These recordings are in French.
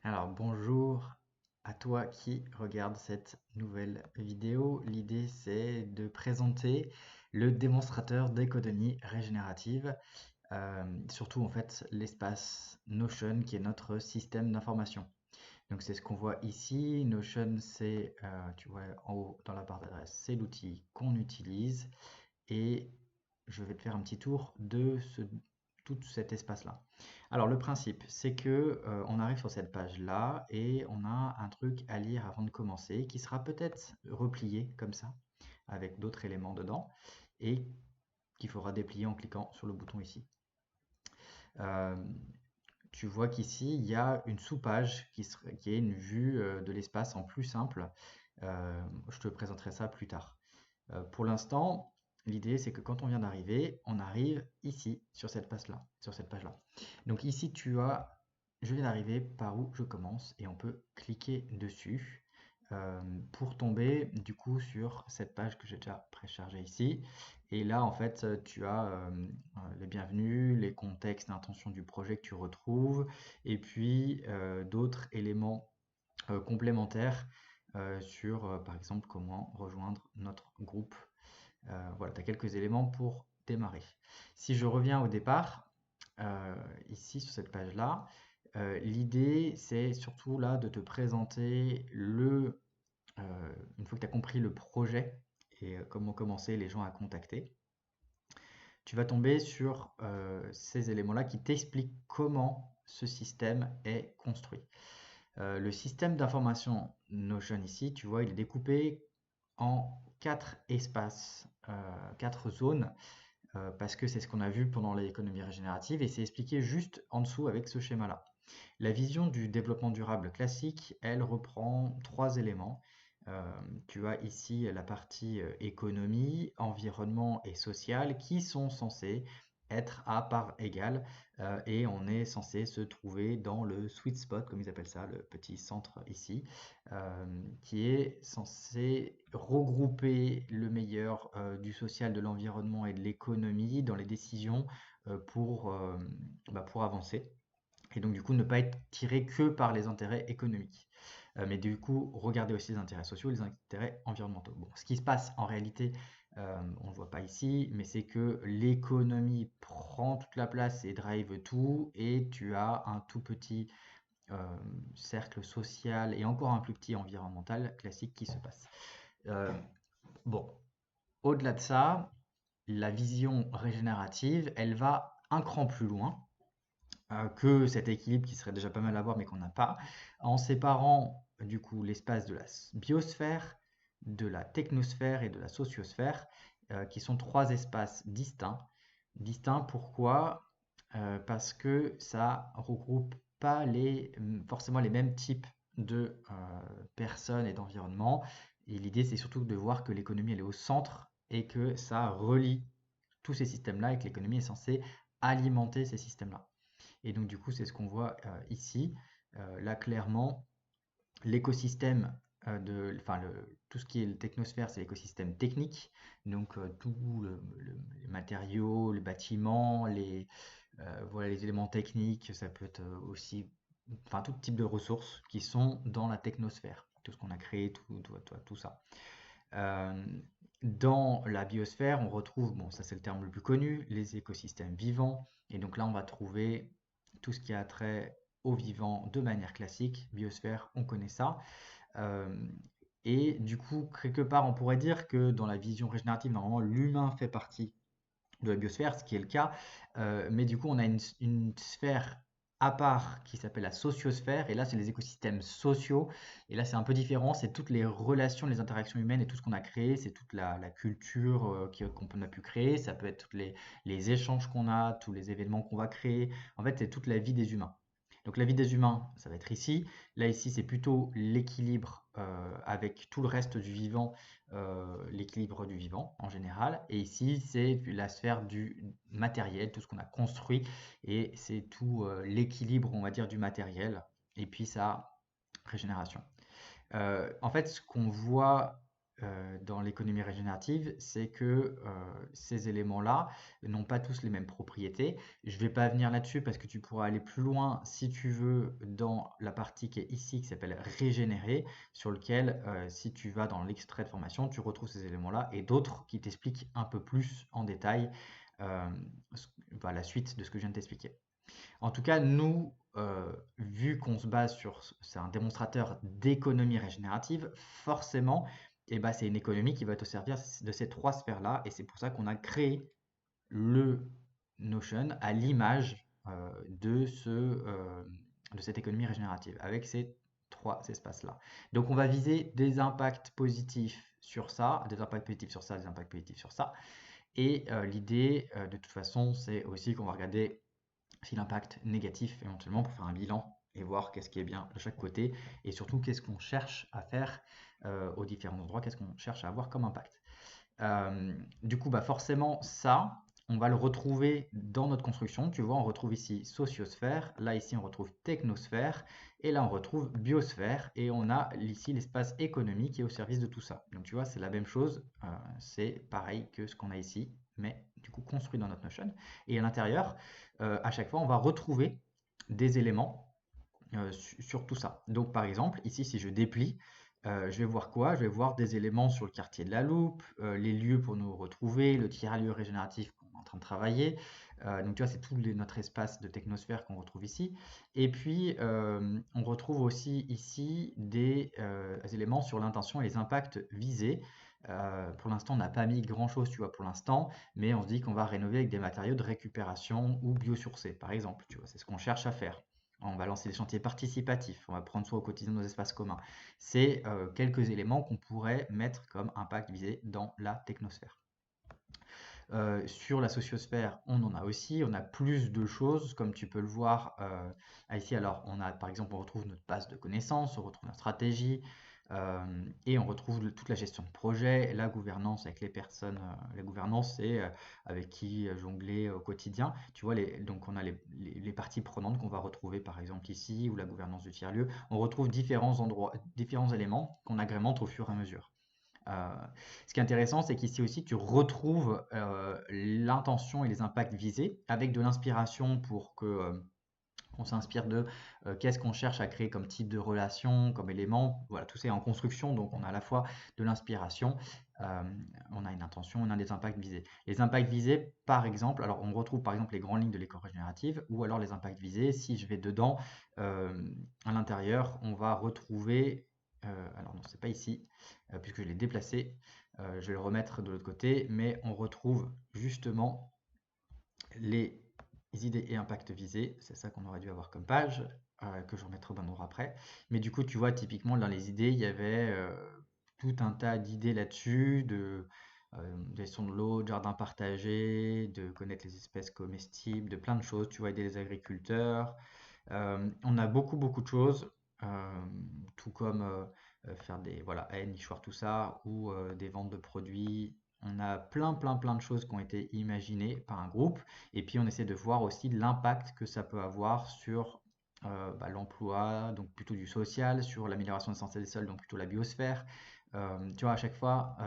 Alors bonjour à toi qui regarde cette nouvelle vidéo. L'idée c'est de présenter le démonstrateur d'économie régénérative, surtout en fait l'espace Notion qui est notre système d'information. Donc c'est ce qu'on voit ici. Notion c'est, tu vois en haut dans la barre d'adresse, c'est l'outil qu'on utilise et je vais te faire un petit tour de tout cet espace-là. Alors le principe, c'est que on arrive sur cette page-là et on a un truc à lire avant de commencer qui sera peut-être replié comme ça, avec d'autres éléments dedans, et qu'il faudra déplier en cliquant sur le bouton ici. Euh, Tu vois qu'ici, il y a une sous-page qui est une vue de l'espace en plus simple. Je te présenterai ça plus tard. Pour l'instant, l'idée c'est que quand on vient d'arriver, on arrive ici sur cette page-là, Donc ici je viens d'arriver par où je commence et on peut cliquer dessus pour tomber du coup sur cette page que j'ai déjà préchargée ici. Et là en fait tu as les bienvenus, les contextes d'intention du projet que tu retrouves et puis d'autres éléments complémentaires sur par exemple comment rejoindre notre groupe. Voilà, tu as quelques éléments pour démarrer. Si je reviens au départ, ici sur cette page-là, l'idée c'est surtout là de te présenter une fois que tu as compris le projet et comment commencer les gens à contacter, tu vas tomber sur ces éléments-là qui t'expliquent comment ce système est construit. Le système d'information Notion ici, tu vois, il est découpé en quatre espaces, quatre zones, parce que c'est ce qu'on a vu pendant l'économie régénérative et c'est expliqué juste en dessous avec ce schéma-là. La vision du développement durable classique, elle reprend trois éléments. Euh, Tu as ici la partie économie, environnement et social qui sont censés être à part égale et on est censé se trouver dans le sweet spot, comme ils appellent ça, le petit centre ici, euh, qui est censé regrouper le meilleur du social, de l'environnement et de l'économie dans les décisions pour avancer. Et donc, du coup, ne pas être tiré que par les intérêts économiques. Mais du coup, regarder aussi les intérêts sociaux et les intérêts environnementaux. Bon, ce qui se passe en réalité, on ne le voit pas ici, mais c'est que l'économie prend toute la place et drive tout, et tu as un tout petit euh, cercle social et encore un plus petit environnemental classique qui se passe. Euh, bon, au-delà de ça, la vision régénérative, elle va un cran plus loin que cet équilibre qui serait déjà pas mal à voir mais qu'on n'a pas, en séparant du coup l'espace de la biosphère, de la technosphère et de la sociosphère, qui sont trois espaces distincts. Distincts pourquoi? Parce que ça regroupe pas forcément les mêmes types de personnes et d'environnements. Et l'idée c'est surtout de voir que l'économie elle est au centre et que ça relie tous ces systèmes-là et que l'économie est censée alimenter ces systèmes-là. Et donc, du coup, c'est ce qu'on voit ici. Là, clairement, l'écosystème tout ce qui est le technosphère, c'est l'écosystème technique. Donc, les matériaux, les bâtiments, voilà, les éléments techniques, ça peut être aussi, enfin, tout type de ressources qui sont dans la technosphère. Tout ce qu'on a créé, tout ça. Euh, Dans la biosphère, on retrouve, bon, ça c'est le terme le plus connu, les écosystèmes vivants. Et donc là, on va trouver tout ce qui a trait aux vivants de manière classique. Biosphère, on connaît ça. Euh, et du coup, quelque part, on pourrait dire que dans la vision régénérative, normalement, l'humain fait partie de la biosphère, ce qui est le cas. Mais du coup, on a une sphère à part qui s'appelle la sociosphère, et là, c'est les écosystèmes sociaux. Et là, c'est un peu différent, c'est toutes les relations, les interactions humaines et tout ce qu'on a créé, c'est toute la culture qu'on a pu créer, ça peut être tous les échanges qu'on a, tous les événements qu'on va créer. En fait, c'est toute la vie des humains. Donc la vie des humains, ça va être ici. Là, ici, c'est plutôt l'équilibre avec tout le reste du vivant, l'équilibre du vivant en général. Et ici, c'est la sphère du matériel, tout ce qu'on a construit, et c'est tout l'équilibre, on va dire, du matériel, et puis sa régénération. En fait, ce qu'on voit dans l'économie régénérative, c'est que ces éléments-là n'ont pas tous les mêmes propriétés. Je ne vais pas venir là-dessus parce que tu pourras aller plus loin si tu veux dans la partie qui est ici, qui s'appelle régénérer, sur lequel, si tu vas dans l'extrait de formation, tu retrouves ces éléments-là et d'autres qui t'expliquent un peu plus en détail euh, la suite de ce que je viens de t'expliquer. En tout cas, nous, vu qu'on se base sur, c'est un démonstrateur d'économie régénérative, forcément, eh ben, c'est une économie qui va te servir de ces trois sphères-là, et c'est pour ça qu'on a créé le Notion à l'image de cette économie régénérative, avec ces trois espaces-là. Donc on va viser des impacts positifs sur ça, des impacts positifs sur ça, des impacts positifs sur ça. Et l'idée, de toute façon, c'est aussi qu'on va regarder si l'impact négatif éventuellement pour faire un bilan et voir qu'est-ce qui est bien de chaque côté et surtout qu'est-ce qu'on cherche à faire aux différents endroits, qu'est-ce qu'on cherche à avoir comme impact. Du coup, bah forcément, ça, on va le retrouver dans notre construction. Tu vois, on retrouve ici sociosphère, là ici on retrouve technosphère, et là on retrouve biosphère, et on a ici l'espace économique qui est au service de tout ça. Donc tu vois, c'est la même chose, c'est pareil que ce qu'on a ici, mais du coup construit dans notre Notion. Et à l'intérieur, à chaque fois, on va retrouver des éléments sur tout ça. Donc par exemple, ici, si je déplie, je vais voir quoi? Je vais voir des éléments sur le quartier de la Loupe, les lieux pour nous retrouver, le tiers-lieu régénératif qu'on est en train de travailler. Donc tu vois, c'est tout notre espace de technosphère qu'on retrouve ici. Et puis, on retrouve aussi ici des éléments sur l'intention et les impacts visés. Pour l'instant, on n'a pas mis grand-chose, tu vois, pour l'instant, mais on se dit qu'on va rénover avec des matériaux de récupération ou biosourcés, par exemple. Tu vois, c'est ce qu'on cherche à faire. On va lancer des chantiers participatifs, on va prendre soin au quotidien de nos espaces communs. C'est quelques éléments qu'on pourrait mettre comme impact visé dans la technosphère. Sur la sociosphère, on en a aussi, on a plus de choses, comme tu peux le voir ici. Alors, on a par exemple, on retrouve notre base de connaissances, on retrouve notre stratégie, et on retrouve toute la gestion de projet, la gouvernance avec les personnes. La gouvernance, c'est avec qui jongler au quotidien. Tu vois, donc on a les parties prenantes qu'on va retrouver par exemple ici, ou la gouvernance du tiers-lieu. On retrouve différents endroits, différents éléments qu'on agrémente au fur et à mesure. Ce qui est intéressant, c'est qu'ici aussi, tu retrouves l'intention et les impacts visés avec de l'inspiration pour que on s'inspire de qu'est-ce qu'on cherche à créer comme type de relation, comme élément. Voilà, tout ça est en construction, donc on a à la fois de l'inspiration, on a une intention, on a des impacts visés. Les impacts visés, par exemple, alors on retrouve par exemple les grandes lignes de l'éco régénérative, ou alors les impacts visés, si je vais dedans, à l'intérieur, on va retrouver, alors non, c'est pas ici, puisque je l'ai déplacé, je vais le remettre de l'autre côté, mais on retrouve justement les idées et impacts visés, c'est ça qu'on aurait dû avoir comme page, que je remettrai au bon endroit après. Mais du coup, tu vois, typiquement, dans les idées, il y avait tout un tas d'idées là-dessus, de gestion de l'eau, de jardin partagé, de connaître les espèces comestibles, de plein de choses, tu vois, aider les agriculteurs. On a beaucoup, beaucoup de choses, tout comme faire des, voilà, haies, nichoirs, tout ça, ou des ventes de produits. On a plein, plein, plein de choses qui ont été imaginées par un groupe. Et puis, on essaie de voir aussi l'impact que ça peut avoir sur l'emploi, donc plutôt du social, sur l'amélioration de la santé des sols, donc plutôt la biosphère. Tu vois, à chaque fois,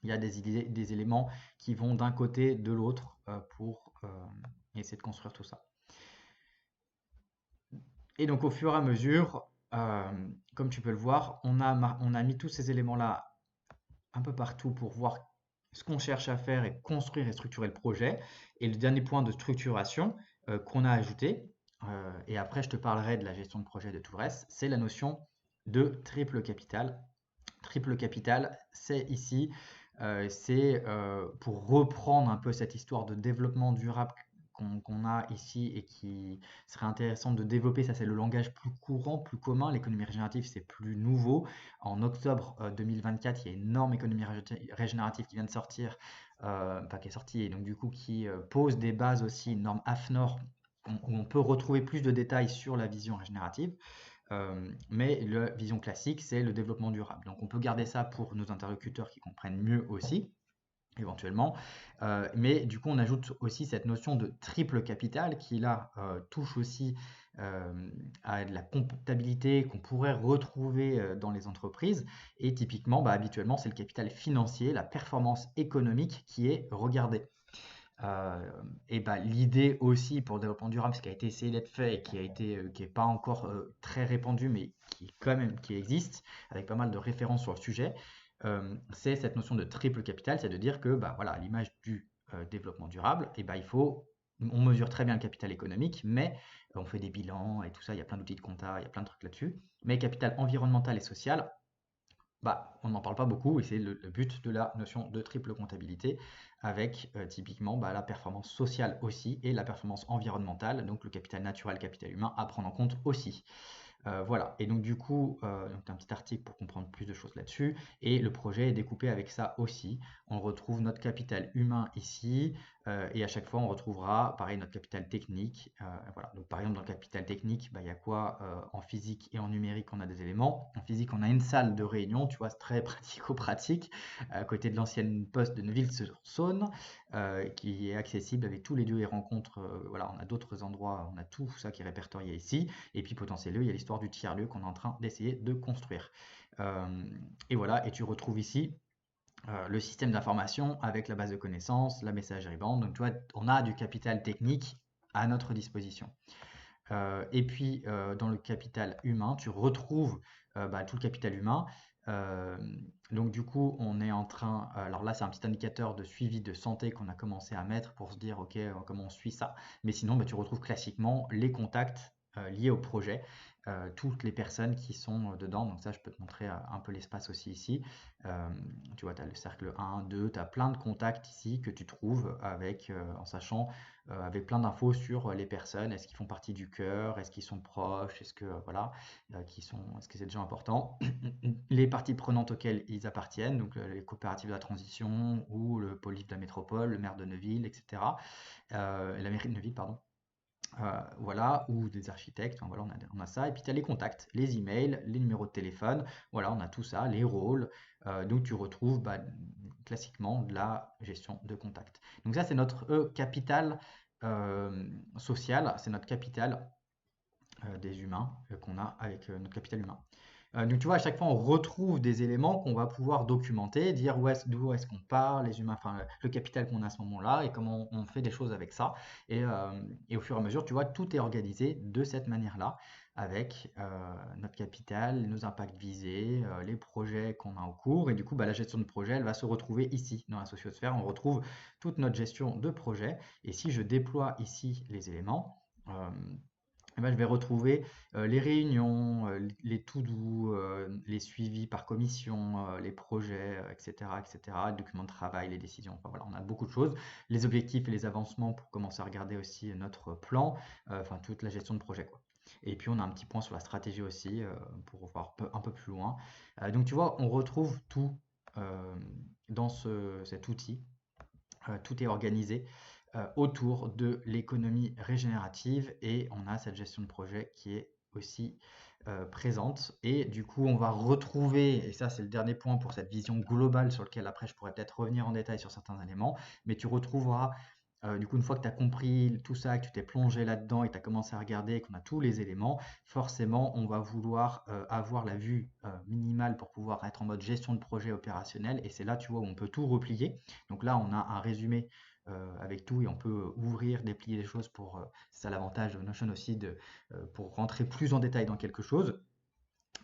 il y a des idées, des éléments qui vont d'un côté, de l'autre, pour essayer de construire tout ça. Et donc, au fur et à mesure, comme tu peux le voir, on a mis tous ces éléments-là un peu partout pour voir ce qu'on cherche à faire et construire et structurer le projet. Et le dernier point de structuration qu'on a ajouté, et après je te parlerai de la gestion de projet de tout le reste, c'est la notion de triple capital. Triple capital, c'est ici, c'est pour reprendre un peu cette histoire de développement durable qu'on a ici et qui serait intéressant de développer. Ça, c'est le langage plus courant, plus commun. L'économie régénérative, c'est plus nouveau. En octobre 2024, il y a une norme économie régénérative qui vient de sortir, enfin qui est sortie, et donc du coup qui pose des bases aussi, une norme AFNOR, où on peut retrouver plus de détails sur la vision régénérative. Mais la vision classique, c'est le développement durable. Donc on peut garder ça pour nos interlocuteurs qui comprennent mieux aussi, éventuellement. Mais du coup, on ajoute aussi cette notion de triple capital qui là touche aussi à de la comptabilité qu'on pourrait retrouver dans les entreprises. Et typiquement, habituellement, c'est le capital financier, la performance économique qui est regardée. L'idée aussi pour le développement durable, ce qui a été essayé d'être fait et qui est pas encore très répandu, mais qui quand même qui existe, avec pas mal de références sur le sujet, c'est cette notion de triple capital, c'est de dire que voilà, à l'image du développement durable, on mesure très bien le capital économique, mais on fait des bilans et tout ça, il y a plein d'outils de compta, il y a plein de trucs là-dessus. Mais capital environnemental et social, on n'en parle pas beaucoup et c'est le but de la notion de triple comptabilité avec typiquement la performance sociale aussi et la performance environnementale, donc le capital naturel, capital humain à prendre en compte aussi. Voilà, et donc du coup, donc un petit article pour comprendre plus de choses là-dessus, et le projet est découpé avec ça aussi. On retrouve notre capital humain ici, et à chaque fois on retrouvera, pareil, notre capital technique. Voilà. Donc par exemple dans le capital technique, il y a quoi en physique et en numérique, on a des éléments. En physique, on a une salle de réunion, tu vois, c'est très pratico-pratique, à côté de l'ancienne poste de Neuville-sur-Saône, qui est accessible avec tous les lieux et rencontres. Voilà, on a d'autres endroits, on a tout ça qui est répertorié ici. Et puis potentiellement, il y a l'histoire du tiers-lieu qu'on est en train d'essayer de construire. Et voilà, et tu retrouves ici le système d'information avec la base de connaissances, la messagerie bande. Donc tu vois, on a du capital technique à notre disposition. Et puis dans le capital humain, tu retrouves tout le capital humain. Donc du coup, on est en train, alors là c'est un petit indicateur de suivi de santé qu'on a commencé à mettre pour se dire ok comment on suit ça. Mais sinon tu retrouves classiquement les contacts liés au projet, toutes les personnes qui sont dedans. Donc ça je peux te montrer un peu l'espace aussi ici. Tu vois, tu as le cercle 1, 2, tu as plein de contacts ici que tu trouves avec, en sachant avec plein d'infos sur les personnes, est-ce qu'ils font partie du cœur, est-ce qu'ils sont proches, est-ce que voilà, est-ce que c'est des gens importants, les parties prenantes auxquelles ils appartiennent, donc les coopératives de la transition ou le pôle de la métropole, le maire de Neuville, etc. La mairie de Neuville, pardon. Voilà, ou des architectes, enfin, voilà, on a ça, et puis tu as les contacts, les emails, les numéros de téléphone, voilà, on a tout ça, les rôles, donc tu retrouves classiquement de la gestion de contacts. Donc ça, c'est notre capital social, c'est notre capital des humains qu'on a avec notre capital humain. Donc tu vois, à chaque fois, on retrouve des éléments qu'on va pouvoir documenter, dire d'où est-ce qu'on part, les humains, enfin le capital qu'on a à ce moment-là et comment on fait des choses avec ça. Et au fur et à mesure, tu vois, tout est organisé de cette manière-là, avec notre capital, nos impacts visés, les projets qu'on a en cours. Et du coup, la gestion de projet, elle va se retrouver ici, dans la sociosphère. On retrouve toute notre gestion de projet. Et si je déploie ici les éléments, je vais retrouver les réunions, les to-do, les suivis par commission, les projets, etc., etc., les documents de travail, les décisions. Enfin voilà, on a beaucoup de choses. Les objectifs et les avancements pour commencer à regarder aussi notre plan, enfin toute la gestion de projet, quoi. Et puis on a un petit point sur la stratégie aussi pour voir un peu plus loin. Donc tu vois, on retrouve tout dans cet outil. Tout est organisé autour de l'économie régénérative et on a cette gestion de projet qui est aussi présente. Et du coup, on va retrouver, et ça c'est le dernier point pour cette vision globale sur lequel après je pourrais peut-être revenir en détail sur certains éléments, mais tu retrouveras du coup, une fois que tu as compris tout ça, que tu t'es plongé là-dedans et que tu as commencé à regarder, qu'on a tous les éléments, forcément, on va vouloir avoir la vue minimale pour pouvoir être en mode gestion de projet opérationnel. Et c'est là, tu vois, où on peut tout replier. Donc là, on a un résumé avec tout et on peut ouvrir, déplier les choses pour, c'est ça l'avantage de Notion aussi, pour rentrer plus en détail dans quelque chose.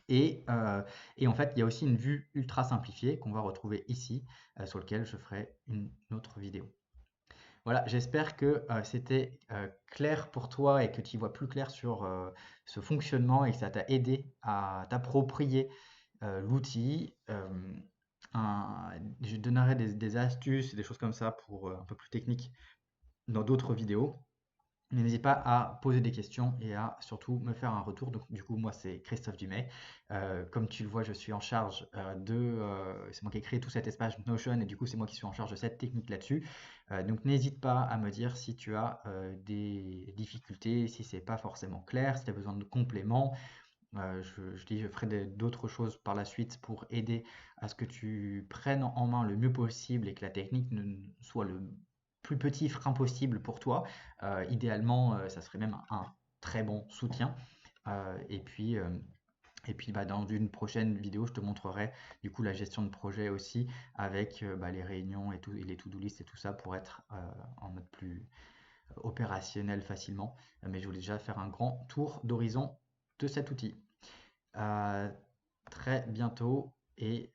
Et en fait, il y a aussi une vue ultra simplifiée qu'on va retrouver ici, sur lequel je ferai une autre vidéo. Voilà, j'espère que c'était clair pour toi et que tu y vois plus clair sur ce fonctionnement et que ça t'a aidé à t'approprier l'outil. Je donnerai des astuces et des choses comme ça pour un peu plus techniques dans d'autres vidéos. Mais n'hésite pas à poser des questions et à surtout me faire un retour. Donc, du coup, moi, c'est Christophe Dumay. Comme tu le vois, je suis en charge c'est moi qui ai créé tout cet espace Notion et du coup, c'est moi qui suis en charge de cette technique là-dessus. Donc, n'hésite pas à me dire si tu as des difficultés, si c'est pas forcément clair, si tu as besoin de compléments. Je ferai d'autres choses par la suite pour aider à ce que tu prennes en main le mieux possible et que la technique soit le plus petit frein possible pour toi. Idéalement, ça serait même un très bon soutien. Et puis, bah, dans une prochaine vidéo, je te montrerai du coup la gestion de projet aussi avec bah, les réunions et tout, et les to-do list et tout ça pour être en mode plus opérationnel facilement. Mais je voulais déjà faire un grand tour d'horizon de cet outil. Très bientôt et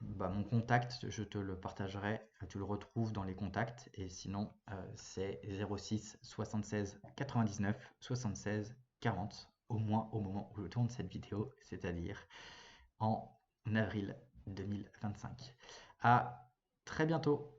bah, mon contact, je te le partagerai, tu le retrouves dans les contacts et sinon c'est 06 76 99 76 40 au moins au moment où je tourne cette vidéo, c'est-à-dire en avril 2025. À très bientôt.